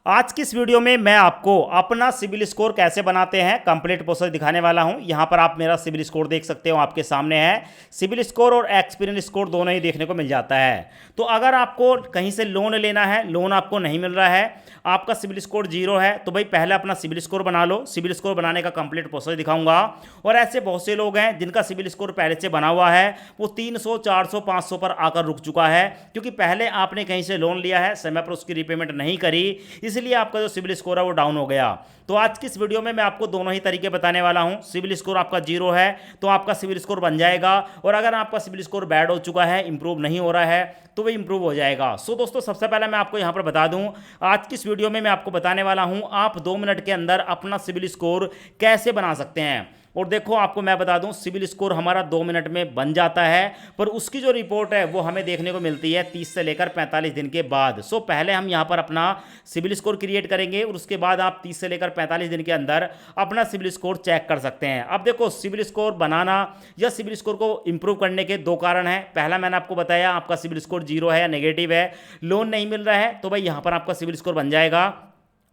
आज की इस वीडियो में मैं आपको अपना सिबिल स्कोर कैसे बनाते हैं कंप्लीट प्रोसेस दिखाने वाला हूं। यहां पर आप मेरा सिबिल स्कोर देख सकते हो, आपके सामने है। सिबिल स्कोर और एक्सपीरियंस स्कोर दोनों ही देखने को मिल जाता है। तो अगर आपको कहीं से लोन लेना है, लोन आपको नहीं मिल रहा है, आपका सिबिल स्कोर जीरो है, तो भाई पहले अपना सिबिल स्कोर बना लो। सिबिल स्कोर बनाने का कंप्लीट प्रोसेस दिखाऊंगा। और ऐसे बहुत से लोग हैं जिनका सिबिल स्कोर पहले से बना हुआ है, वो 300 400 500 पर आकर रुक चुका है, क्योंकि पहले आपने कहीं से लोन लिया है, समय पर उसकी रीपेमेंट नहीं करी, इसलिए आपका जो सिबिल स्कोर है वो डाउन हो गया। तो आज की इस वीडियो में मैं आपको दोनों ही तरीके बताने वाला हूं। सिबिल स्कोर आपका जीरो है तो आपका सिबिल स्कोर बन जाएगा, और अगर आपका सिबिल स्कोर बैड हो चुका है, इंप्रूव नहीं हो रहा है, तो वो इंप्रूव हो जाएगा। सो दोस्तों, सबसे पहले मैं आपको यहां पर बता दूं, आज की इस वीडियो में मैं आपको बताने वाला हूं आप 2 मिनट के अंदर अपना सिबिल स्कोर कैसे बना सकते हैं। और देखो, आपको मैं बता दूं, सिबिल स्कोर हमारा 2 मिनट में बन जाता है, पर उसकी जो रिपोर्ट है वो हमें देखने को मिलती है 30 से लेकर 45 दिन के बाद। सो पहले हम यहां पर अपना सिबिल स्कोर क्रिएट करेंगे, और उसके बाद आप 30 से लेकर 45 दिन के अंदर अपना सिबिल स्कोर चेक कर सकते हैं। अब देखो, सिबिल स्कोर बनाना या सिबिल स्कोर को इंप्रूव करने के दो कारण हैं। पहला मैंने आपको बताया, आपका सिबिल स्कोर जीरो है या नेगेटिव है, लोन नहीं मिल रहा है, तो भाई यहां पर आपका सिबिल स्कोर बन जाएगा।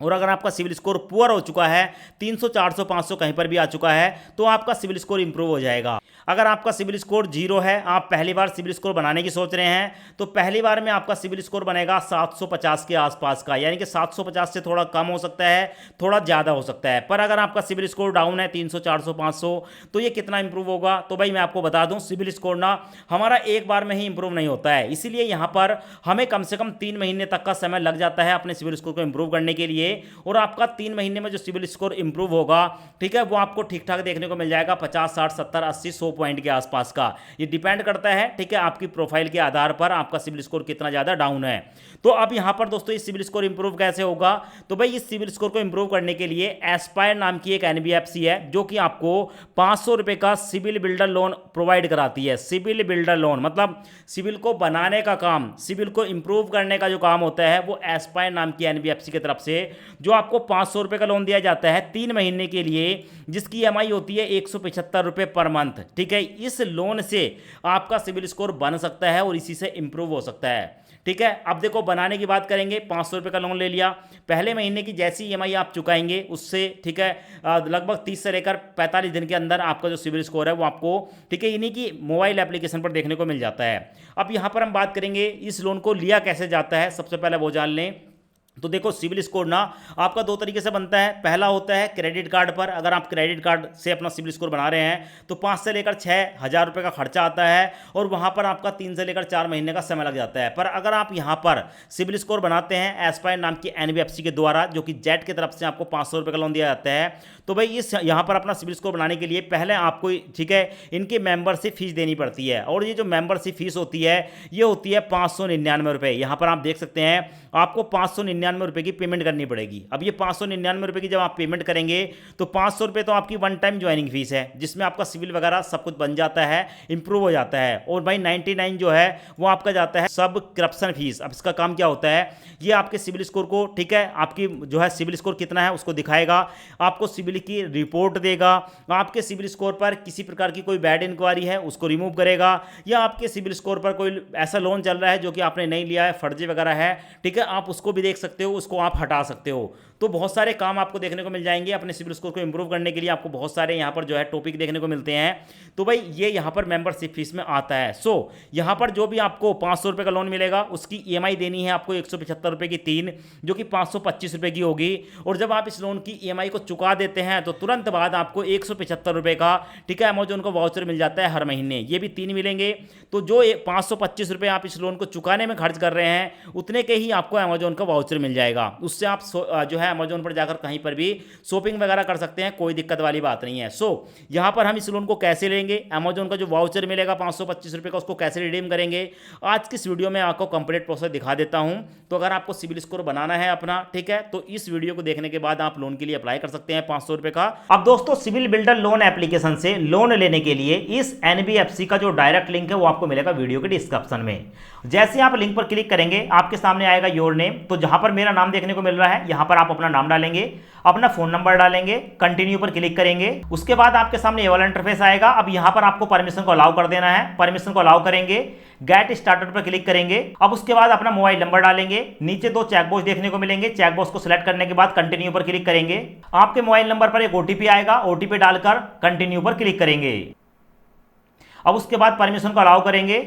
और अगर आपका सिबिल स्कोर पुअर हो चुका है, 300 400 500 कहीं पर भी आ चुका है, तो आपका सिबिल स्कोर इंप्रूव हो जाएगा। अगर आपका सिबिल स्कोर जीरो है, आप पहली बार सिबिल स्कोर बनाने की सोच रहे हैं, तो पहली बार में आपका सिबिल स्कोर बनेगा 750 के आसपास का, यानी कि 750 से थोड़ा कम हो सकता है, थोड़ा ज़्यादा हो सकता है। पर अगर आपका सिबिल स्कोर डाउन है 300 400 500, तो ये कितना इंप्रूव होगा? तो भाई मैं आपको बता दूं, सिबिल स्कोर ना हमारा एक बार में ही इंप्रूव नहीं होता है, इसीलिए यहाँ पर हमें कम से कम 3 महीने तक का समय लग जाता है अपने सिबिल स्कोर को इंप्रूव करने के लिए। और आपका 3 महीने में जो सिबिल स्कोर इंप्रूव होगा, ठीक है, वो आपको ठीक ठाक देखने को मिल जाएगा 50 60 70 80 100 पॉइंट के आसपास का। ये डिपेंड करता है, ठीक है, आपकी प्रोफाइल के आधार पर आपका सिबिल स्कोर कितना ज़्यादा डाउन है। तो अब यहां पर दोस्तों, इस सिबिल स्कोर इंप्रूव कैसे होगा? तो भाई इस सिबिल स्कोर को इंप्रूव करने के लिए एस्पायर नाम की एक एनबीएफसी है, जो कि आपको 500 रुपए का सिबिल बिल्डर लोन प्रोवाइड कराती है। सिबिल बिल्डर लोन मतलब सिबिल को बनाने का काम, सिबिल को इंप्रूव करने का जो काम होता है, वो एस्पायर नाम की एनबीएफसी की तरफ से जो आपको 500 रुपए का लोन दिया जाता है 3 महीने के लिए, जिसकी ईएमआई होती है 175 रुपए पर मंथ। ठीक है, इस लोन से आपका सिबिल स्कोर बन सकता है और इसी से इंप्रूव हो सकता है। ठीक है, अब देखो, बनाने की बात करेंगे। 500 रुपए का लोन ले लिया, पहले महीने की जैसी ईएमआई आप चुकाएंगे उससे, ठीक है, लगभग 30 से लेकर 45 दिन के अंदर आपका जो सिबिल स्कोर है वो आपको, ठीक है, इन्हीं की मोबाइल एप्लीकेशन पर देखने को मिल जाता है। अब यहां पर हम बात करेंगे इस लोन को लिया कैसे जाता है, सबसे पहले वो जान लें। तो देखो, सिबिल स्कोर ना आपका 2 तरीके से बनता है। पहला होता है क्रेडिट कार्ड पर। अगर आप क्रेडिट कार्ड से अपना सिबिल स्कोर बना रहे हैं, तो 5 से लेकर 6 हज़ार रुपये का खर्चा आता है, और वहाँ पर आपका 3 से लेकर 4 महीने का समय लग जाता है। पर अगर आप यहाँ पर सिबिल स्कोर बनाते हैं एस्पायर नाम की एनबीएफसी के द्वारा, जो कि जेट की तरफ से आपको 500 रुपये का लोन दिया जाता है, तो भाई इस यहाँ पर अपना सिबिल स्कोर बनाने के लिए पहले आपको, ठीक है, इनकी मेंबरशिप फीस देनी पड़ती है। और ये जो मेंबरशिप फीस होती है, ये होती है 599 रुपये। यहाँ पर आप देख सकते हैं, आपको 599 रुपये की पेमेंट करनी पड़ेगी। अब ये 599 रुपये की जब आप पेमेंट करेंगे, तो 500 रुपये तो आपकी वन टाइम ज्वाइनिंग फीस है, जिसमें आपका सिविल वगैरह सब कुछ बन जाता है, इंप्रूव हो जाता है। और भाई 99 जो है वो आपका जाता है सब करप्शन फीस। अब इसका काम क्या होता है, ये आपके सिविल स्कोर को, ठीक है, आपकी जो है सिविल स्कोर कितना है उसको दिखाएगा, आपको सिविल की रिपोर्ट देगा, आपके सिविल स्कोर पर किसी प्रकार की कोई बैड इंक्वायरी है उसको रिमूव करेगा, या आपके सिविल स्कोर पर कोई ऐसा लोन चल रहा है जो कि आपने नहीं लिया है, फर्जी वगैरह है, ठीक है, आप उसको भी देख सकते हो, उसको आप हटा सकते हो। तो बहुत सारे काम आपको देखने को मिल जाएंगे। अपने सिविल स्कोर को इंप्रूव करने के लिए आपको बहुत सारे यहाँ पर जो है टॉपिक देखने को मिलते हैं। तो भाई ये यहाँ पर मेंबरशिप फीस में आता है। सो यहाँ पर जो भी आपको 500 रुपये का लोन मिलेगा, उसकी ईएमआई देनी है आपको 175 रुपये की 3, जो कि 525 रुपये की होगी। और जब आप इस लोन की ईएमआई को चुका देते हैं, तो तुरंत बाद आपको 175 रुपये का, ठीक है, अमेजोन को वाउचर मिल जाता है हर महीने। ये भी 3 मिलेंगे। तो जो 525 रुपये आप इस लोन को चुकाने में खर्च कर रहे हैं, उतने के ही आपको अमेजोन का वाउचर मिल जाएगा। उससे आप जो है अमेजोन पर जाकर कहीं पर भी शॉपिंग वगैरह कर सकते हैं, कोई दिक्कत वाली बात नहीं है। सो यहाँ पर हम इस लोन को कैसे लेंगे, अमेजोन का जो वाउचर मिलेगा 525 रुपये का, उसको कैसे रिडीम करेंगे, आज की इस वीडियो में आपको कंप्लीट प्रोसेस दिखा देता हूं। तो अगर आपको सिबिल स्कोर बनाना है अपना, ठीक है, तो इस वीडियो को देखने के बाद आप लोन के लिए अप्लाई कर सकते हैं 500 रुपये का। अब दोस्तों, सिबिल बिल्डर लोन एप्लीकेशन से लोन लेने के लिए इस एनबीएफसी का जो डायरेक्ट लिंक है वो आपको मिलेगा वीडियो के डिस्क्रिप्शन में। जैसे आप लिंक पर क्लिक करेंगे, आपके सामने आएगा योर नेम। तो जहां पर मेरा नाम देखने को मिल रहा है, यहाँ पर आप अपना नाम डालेंगे, अपना फोन नंबर डालेंगे, कंटिन्यू पर क्लिक करेंगे। उसके बाद आपके सामने ये वाला इंटरफेस आएगा। अब यहाँ पर आपको परमिशन को अलाउ कर देना है। परमिशन को अलाउ करेंगे, गेट स्टार्टेड पर क्लिक करेंगे। अब उसके बाद अपना मोबाइल नंबर डालेंगे। नीचे 2 चेकबॉक्स देखने को मिलेंगे। चेकबॉक्स को सिलेक्ट करने के बाद कंटिन्यू पर क्लिक करेंगे। आपके मोबाइल नंबर पर एक ओटीपी आएगा, ओटीपी डालकर कंटिन्यू पर क्लिक करेंगे। अब उसके बाद परमिशन को अलाउ करेंगे,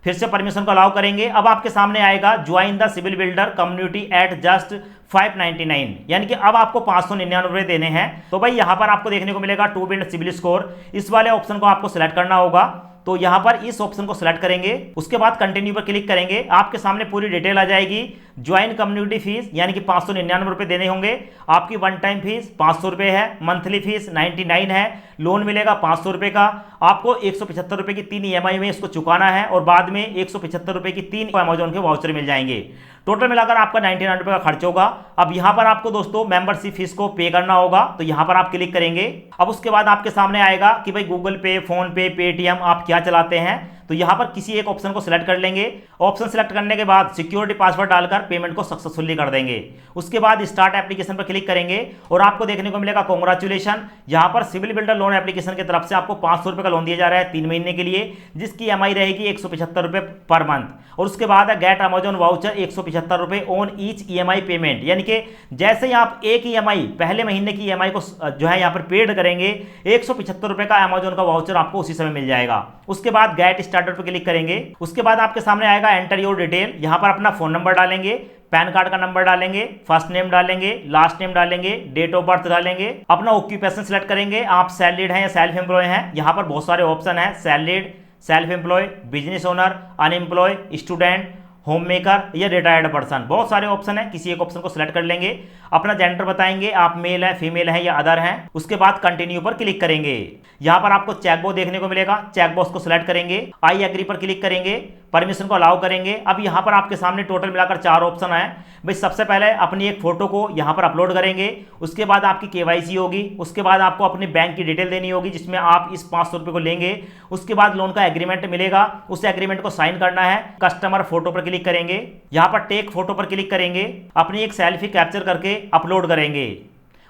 फिर से परमिशन को अलाउ करेंगे। अब आपके सामने आएगा join the civil builder community at just 599, यानी कि अब आपको 599 रुपए देने हैं। तो भाई यहां पर आपको देखने को मिलेगा टू बिल्ड सिविल स्कोर, इस वाले ऑप्शन को आपको सिलेक्ट करना होगा। तो यहां पर इस ऑप्शन को सिलेक्ट करेंगे, उसके बाद कंटिन्यू पर क्लिक करेंगे। आपके सामने पूरी डिटेल आ जाएगी। ज्वाइन कम्युनिटी फीस यानी कि 599 रुपए देने होंगे। आपकी वन टाइम फीस 500 रुपए है, मंथली फीस 99 है, लोन मिलेगा 500 रुपए का। आपको 175 रुपए की 3 EMI में इसको चुकाना है और बाद में 175 रुपए की 3 अमेजोन के वाउचर मिल जाएंगे। टोटल मिलाकर आपका 99 रुपए का खर्च होगा। अब यहां पर आपको दोस्तों मेंबरशिप फीस को पे करना होगा, तो यहां पर आप क्लिक करेंगे। अब उसके बाद आपके सामने आएगा कि भाई गूगल पे, फोन पे, पेटीएम आप क्या चलाते हैं, तो यहां पर किसी एक ऑप्शन को सिलेक्ट कर लेंगे। ऑप्शन सिलेक्ट करने के बाद सिक्योरिटी पासवर्ड डालकर पेमेंट को सक्सेसफुली कर देंगे। उसके बाद स्टार्ट एप्लीकेशन पर क्लिक करेंगे और आपको देखने को मिलेगा कांग्रेचुलेशन, यहां पर सिविल बिल्डर लोन एप्लीकेशन की तरफ से आपको 500 रुपए का लोन दिया जा रहा है 3 महीने के लिए, जिसकी EMI रहेगी 175 रुपए पर मंथ। और उसके बाद है गेट अमेजोन वाउचर 175 रुपए ऑन ईच EMI पेमेंट, यानी कि जैसे ही आप एक EMI पहले महीने की EMI को जो है यहाँ पर पेड करेंगे 175 रुपए का अमेजोन का वाउचर आपको उसी समय मिल जाएगा। उसके बाद गेट स्टार्टेड पर क्लिक करेंगे। उसके बाद आपके सामने आएगा एंटर योर डिटेल, यहां पर अपना फोन नंबर डालेंगे, पैन कार्ड का नंबर डालेंगे, फर्स्ट नेम डालेंगे, लास्ट नेम डालेंगे, डेट ऑफ बर्थ डालेंगे, अपना ऑक्यूपेशन सिलेक्ट करेंगे, आप सैलरीड हैं या सेल्फ एम्प्लॉय हैं। यहां पर बहुत सारे ऑप्शन हैं, salaried, self employ, business owner, unemploy, student, home maker या रिटायर्ड पर्सन, बहुत सारे ऑप्शन है। किसी एक ऑप्शन को सिलेक्ट कर लेंगे, अपना जेंडर बताएंगे, आप मेल है, फीमेल है या अदर हैं। उसके बाद कंटिन्यू पर क्लिक करेंगे। यहां पर आपको चेकबॉक्स देखने को मिलेगा, चेकबॉक्स को सिलेक्ट करेंगे, आई एग्री पर क्लिक करेंगे, परमिशन को अलाउ करेंगे। अब यहां पर आपके सामने टोटल मिलाकर 4 ऑप्शन है। भाई सबसे पहले अपनी एक फोटो को यहां पर अपलोड करेंगे, उसके बाद आपकी KYC होगी, उसके बाद आपको अपनी बैंक की डिटेल देनी होगी जिसमें आप इस 500 रुपए को लेंगे। उसके बाद लोन का एग्रीमेंट मिलेगा, उस एग्रीमेंट को साइन करना है। कस्टमर फोटो पर क्लिक करेंगे, यहां पर टेक फोटो पर क्लिक करेंगे, अपनी एक सेल्फी कैप्चर करके अपलोड करेंगे।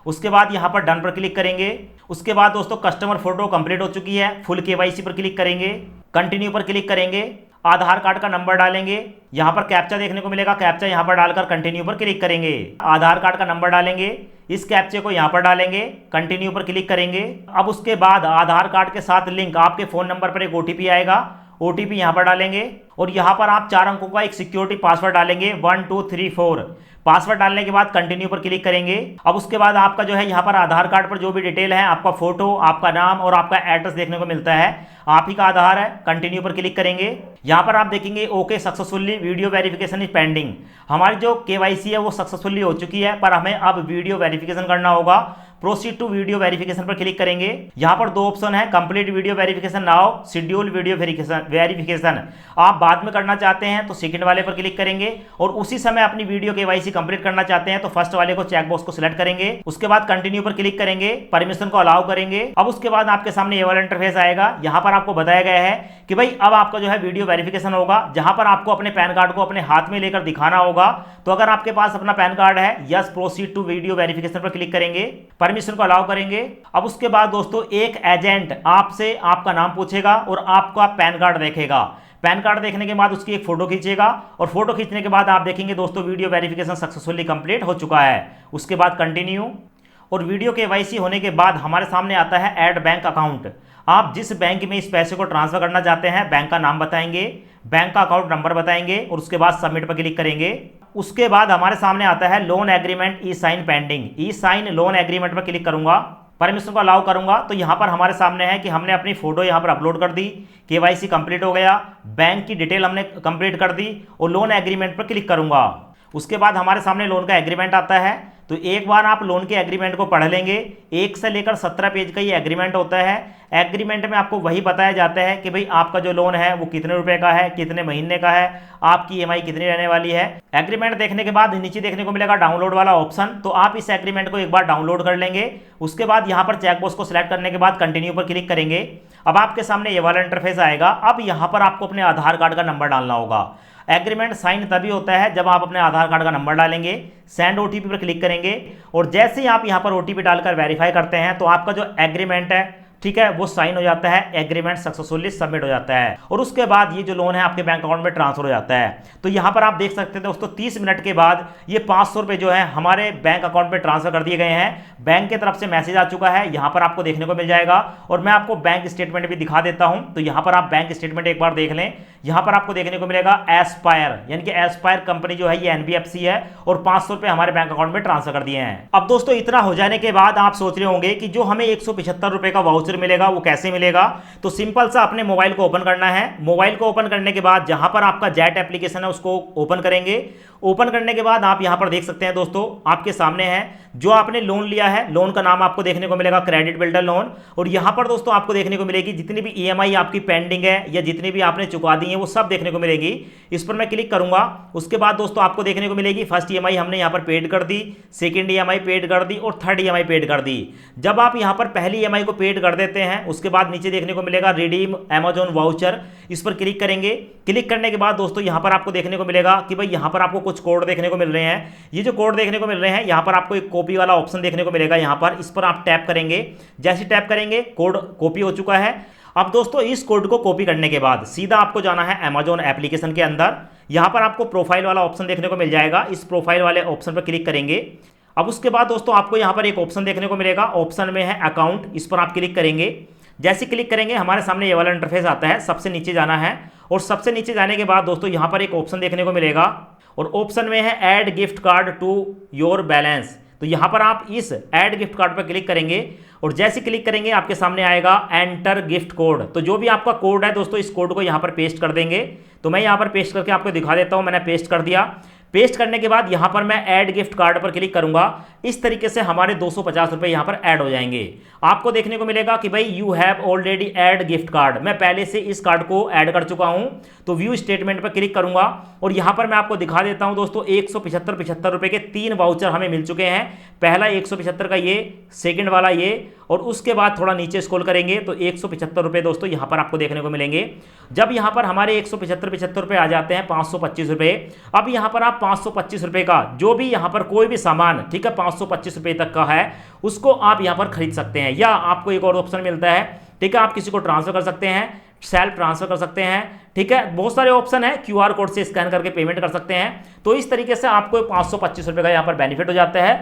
उसके बाद यहां पर डन पर क्लिक करेंगे। उसके बाद दोस्तों कस्टमर फोटो कंप्लीट हो चुकी है, फुल KYC पर क्लिक करेंगे, कंटिन्यू पर क्लिक करेंगे, आधार कार्ड का नंबर डालेंगे, यहां पर कैप्चा देखने को मिलेगा, कैप्चा यहां पर डालकर कंटिन्यू पर क्लिक करेंगे, आधार कार्ड का नंबर डालेंगे, इस कैप्चे को यहां पर डालेंगे, कंटिन्यू पर क्लिक करेंगे। अब उसके बाद आधार कार्ड के साथ लिंक आपके फोन नंबर पर एक OTP आएगा, OTP यहां पर डालेंगे और यहां पर आप 4 अंकों का एक सिक्योरिटी पासवर्ड डालेंगे 1 2 3 4। पासवर्ड डालने के बाद कंटिन्यू पर क्लिक करेंगे। अब उसके बाद आपका जो है यहाँ पर आधार कार्ड पर जो भी डिटेल है, आपका फोटो, आपका नाम और आपका एड्रेस देखने को मिलता है, आप ही का आधार है, कंटिन्यू पर क्लिक करेंगे। यहाँ पर आप देखेंगे okay successfully video verification is pending, हमारी जो KYC है वो सक्सेसफुली हो चुकी है, पर हमें अब वीडियो वेरिफिकेशन करना होगा। प्रोसीड टू वीडियो वेरिफिकेशन पर क्लिक करेंगे। यहाँ पर 2 ऑप्शन है, complete video verification now, schedule video verification. आप बाद में करना चाहते हैं तो सेकंड वाले पर क्लिक करेंगे और उसी समय अपनी वीडियो KYC कंप्लीट करना चाहते हैं तो फर्स्ट वाले को चेकबॉक्स को सिलेक्ट करेंगे। उसके बाद कंटिन्यू पर क्लिक करेंगे, परमिशन को अलाउ करेंगे। अब उसके बाद आपके सामने ये वाला इंटरफेस आएगा। यहाँ पर आपको बताया गया है कि भाई अब आपका जो है वीडियो वेरिफिकेशन होगा, जहां पर आपको अपने पैन कार्ड को अपने हाथ में लेकर दिखाना होगा। तो अगर आपके पास अपना पैन कार्ड है, yes proceed to video verification पर क्लिक करेंगे, परमिशन को अलाउ करेंगे। अब उसके बाद दोस्तों एक एजेंट आपसे आपका नाम पूछेगा और आपका पैन कार्ड देखेगा। पैन कार्ड देखने के बाद उसकी एक फोटो खींचेगा और फोटो खींचने के बाद आप देखेंगे दोस्तों वीडियो वेरिफिकेशन सक्सेसफुली कंप्लीट हो चुका है। उसके बाद कंटिन्यू और वीडियो KYC होने के बाद हमारे सामने आता है ऐड बैंक अकाउंट। आप जिस बैंक में इस पैसे को ट्रांसफर करना चाहते हैं बैंक का नाम बताएंगे, बैंक का अकाउंट नंबर बताएंगे और उसके बाद सबमिट पर क्लिक करेंगे। उसके बाद हमारे सामने आता है लोन एग्रीमेंट ई साइन पेंडिंग, ई साइन लोन एग्रीमेंट पर क्लिक करूंगा, परमिशन को अलाउ करूंगा। तो यहां पर हमारे सामने है कि हमने अपनी फोटो यहां पर अपलोड कर दी, KYC कंप्लीट हो गया, बैंक की डिटेल हमने कंप्लीट कर दी और लोन एग्रीमेंट पर क्लिक करूंगा। उसके बाद हमारे सामने लोन का एग्रीमेंट आता है। तो एक बार आप लोन के एग्रीमेंट को पढ़ लेंगे, 1 से लेकर 17 पेज का ये एग्रीमेंट होता है। एग्रीमेंट में आपको वही बताया जाता है कि भाई आपका जो लोन है वो कितने रुपए का है, कितने महीने का है, आपकी EMI कितनी रहने वाली है। एग्रीमेंट देखने के बाद नीचे देखने को मिलेगा डाउनलोड वाला ऑप्शन, तो आप इस एग्रीमेंट को एक बार डाउनलोड कर लेंगे। उसके बाद यहाँ पर चेकबॉक्स को सिलेक्ट करने के बाद कंटिन्यू पर क्लिक करेंगे। अब आपके सामने ये वाला इंटरफेस आएगा। अब यहाँ पर आपको अपने आधार कार्ड का नंबर डालना होगा। एग्रीमेंट साइन तभी होता है जब आप अपने आधार कार्ड का नंबर डालेंगे, सेंड ओटीपी पर क्लिक करेंगे और जैसे ही आप यहां पर ओटीपी डालकर वेरीफाई करते हैं तो आपका जो एग्रीमेंट है, ठीक है, वो साइन हो जाता है, एग्रीमेंट सक्सेसफुली सबमिट हो जाता है और उसके बाद ये जो लोन है आपके बैंक अकाउंट में ट्रांसफर हो जाता है। तो यहां पर आप देख सकते हैं दोस्तों 30 मिनट के बाद ये 500 रुपए जो है हमारे बैंक अकाउंट में ट्रांसफर कर दिए गए हैं। बैंक की तरफ से मैसेज आ चुका है, यहां पर आपको देखने को मिल जाएगा और मैं आपको बैंक स्टेटमेंट भी दिखा देता हूं। तो यहां पर आप बैंक स्टेटमेंट एक बार देख लें। यहां पर आपको देखने को मिलेगा एस्पायर, यानी कि एस्पायर कंपनी जो है ये एनबीएफसी है और 500 रुपए हमारे बैंक अकाउंट में ट्रांसफर कर दिए हैं। अब दोस्तों इतना हो जाने के बाद आप सोच रहे होंगे कि जो हमें 175 रुपए का वाउचर मिलेगा वो कैसे मिलेगा। तो सिंपल सा अपने मोबाइल को ओपन करना है। मोबाइल को ओपन करने के बाद जहां पर आपका जेट एप्लीकेशन है उसको ओपन करेंगे। ओपन करने के बाद आप यहां पर देख सकते हैं दोस्तों आपके सामने है जो आपने लोन लिया है, लोन का नाम आपको देखने को मिलेगा क्रेडिट बिल्डर लोन और यहां पर दोस्तों आपको देखने को मिलेगी जितनी भी ईएमआई आपकी पेंडिंग है या जितनी भी आपने चुका दी है वो सब देखने को मिलेगी। इस पर मैं क्लिक करूंगा। उसके बाद दोस्तों आपको देखने को मिलेगी फर्स्ट ईएमआई हमने यहां पर पेड कर दी, सेकंड ईएमआई पेड कर दी और थर्ड ईएमआई पेड कर दी। जब आप यहां पर पहली ईएमआई को पेड कर देते हैं उसके बाद नीचे देखने को मिलेगा रिडीम अमेजॉन वाउचर, इस पर क्लिक करेंगे। क्लिक करने के बाद दोस्तों यहां पर आपको देखने को मिलेगा कि भाई यहां पर आपको कुछ कोड देखने को मिल रहे हैं। ये जो कोड देखने को मिल रहे हैं यहां पर आपको एक कॉपी वाला ऑप्शन देखने को मिलेगा, यहां पर इस पर आप टैप करेंगे। जैसे टैप करेंगे कोड कॉपी हो चुका है। अब दोस्तों इस कोड को कॉपी करने के बाद सीधा आपको जाना है अमेजॉन एप्लीकेशन के अंदर। यहां पर आपको प्रोफाइल वाला ऑप्शन देखने को मिल जाएगा, इस प्रोफाइल वाले ऑप्शन पर क्लिक करेंगे। अब उसके बाद दोस्तों आपको यहां पर एक ऑप्शन देखने को मिलेगा, ऑप्शन में है अकाउंट, इस पर आप क्लिक करेंगे। जैसे क्लिक करेंगे हमारे सामने ये वाला इंटरफेस आता है, सबसे नीचे जाना है और सबसे नीचे जाने के बाद दोस्तों यहां पर एक ऑप्शन देखने को मिलेगा और ऑप्शन में है add gift card to your balance. तो यहां पर आप इस ऐड गिफ्ट कार्ड पर क्लिक करेंगे और जैसे क्लिक करेंगे आपके सामने आएगा एंटर गिफ्ट कोड। तो जो भी आपका कोड है दोस्तों इस कोड को यहां पर पेस्ट कर देंगे। तो मैं यहां पर पेस्ट करके आपको दिखा देता हूं, मैंने पेस्ट कर दिया। पेस्ट करने के बाद यहां पर मैं ऐड गिफ्ट कार्ड पर क्लिक करूंगा। इस तरीके से हमारे 250 रुपए यहां पर ऐड हो जाएंगे। आपको देखने को मिलेगा कि भाई you have already add gift card, मैं पहले से इस कार्ड को ऐड कर चुका हूं। तो व्यू स्टेटमेंट पर क्लिक करूंगा और यहां पर मैं आपको दिखा देता हूं दोस्तों 175 रुपए के 3 वाउचर हमें मिल चुके हैं। पहला 175 का ये, सेकंड वाला ये और उसके बाद थोड़ा नीचे स्क्रॉल करेंगे तो 175 रुपए दोस्तों यहां पर आपको देखने को मिलेंगे। जब यहां पर हमारे 175 रुपए आ जाते हैं 525 रुपए, अब यहां पर आप 525 रुपए का जो भी यहां पर कोई भी सामान, ठीक है, 525 रुपए तक का है उसको आप यहां पर खरीद सकते हैं। या आपको एक और ऑप्शन मिलता है, ठीक है, आप किसी को ट्रांसफर कर सकते हैं, सेल्फ ट्रांसफर कर सकते हैं, ठीक है, बहुत सारे ऑप्शन है। क्यूआर कोड से स्कैन करके पेमेंट कर सकते हैं। तो इस तरीके से आपको 525 रुपए का यहां पर बेनिफिट हो जाता है।